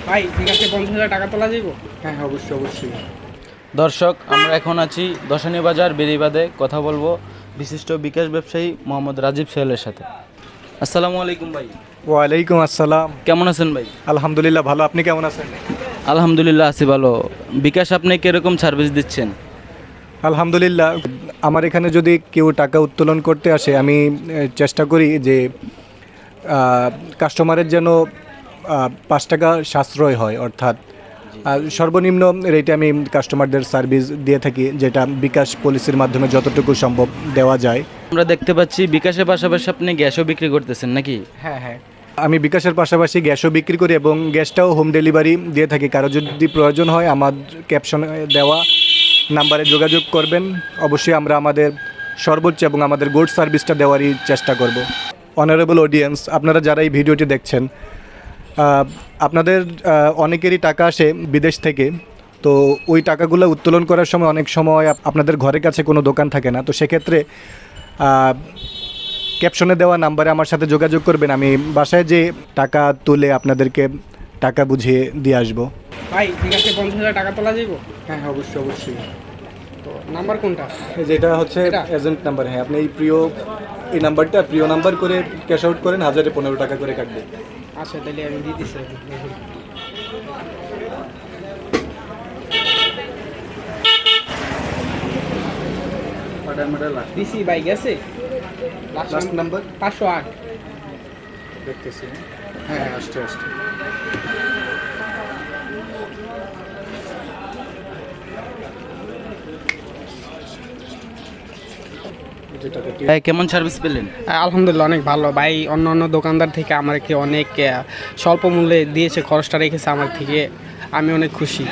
ভাই ঠিক আছে, 50,000 টাকা তোলা যাইব? হ্যাঁ হ্যাঁ, অবশ্যই অবশ্যই। দর্শক, আমরা এখন আছি দশানী বাজার বেরিবাদে। কথা বলবো বিশিষ্ট বিকাশ ব্যবসায়ী মোহাম্মদ রাজীব সোহেলের সাথে। আসসালামু আলাইকুম ভাই। ওয়ালাইকুম আসসালাম। কেমন আছেন ভাই? আলহামদুলিল্লাহ ভালো, আপনি কেমন আছেন? আলহামদুলিল্লাহ আছি ভালো। বিকাশ আপনি কিরকম সার্ভিস দিচ্ছেন? আলহামদুলিল্লাহ, আমার এখানে যদি কেউ টাকা উত্তোলন করতে আসে, আমি চেষ্টা করি যে কাস্টমারের যেন 5 টাকা সাশ্রয় হয়, অর্থাৎ সর্বনিম্ন রেটে আমি কাস্টমারদের সার্ভিস দিয়ে থাকি, যেটা বিকাশ পলিসির মাধ্যমে যতটুকু সম্ভব দেওয়া যায়। আমরা দেখতে পাচ্ছি বিকাশের পাশাপাশি আপনি গ্যাসও বিক্রি করতেছেন নাকি? হ্যাঁ হ্যাঁ, আমি বিকাশের পাশাপাশি গ্যাসও বিক্রি করি এবং গ্যাসটাও হোম ডেলিভারি দিয়ে থাকি। কারো যদি প্রয়োজন হয় আমার ক্যাপশনে দেওয়া নাম্বারে যোগাযোগ করবেন। অবশ্যই আমরা আমাদের সর্বোচ্চ এবং আমাদের গুড সার্ভিসটা দেওয়ারই চেষ্টা করব। অনারেবল অডিয়েন্স, আপনারা যারা এই ভিডিওটি দেখছেন, আপনাদের অনেকেরই টাকা আসে বিদেশ থেকে। তো ওই টাকাগুলো উত্তোলন করার সময় অনেক সময় আপনাদের ঘরের কাছে কোনো দোকান থাকে না। তো সেক্ষেত্রে ক্যাপশনে দেওয়া নাম্বারে আমার সাথে যোগাযোগ করবেন। আমি বাসায় যে টাকা তুলে আপনাদেরকে টাকা বুঝিয়ে দিয়ে আসবো। ভাই ঠিক আছে, 50,000 টাকা তোলা যাইব? হ্যাঁ হ্যাঁ, অবশ্যই অবশ্যই। তো নাম্বার কোনটা? যেটা হচ্ছে এজেন্ট নাম্বার। হ্যাঁ, আপনি এই নাম্বারটা প্রিয় নাম্বার করে ক্যাশ আউট করেন, 1015 টাকা করে কাটবে। আচ্ছা তাহলে আমি দিয়ে দিচ্ছি। দিছি ভাই, গেছে লাস্ট নাম্বার 508। দেখতেছি। হ্যাঁ হ্যাঁ, আসছে আসছে। ভাই কেমন সার্ভিস পেলেন? আলহামদুলিল্লাহ অনেক ভালো ভাই। অন্য অন্য দোকানদার থেকে আমাকে অনেক স্বল্প মূল্যে দিয়েছে, খরচটা রেখেছে আমার থেকে। আমি অনেক খুশি।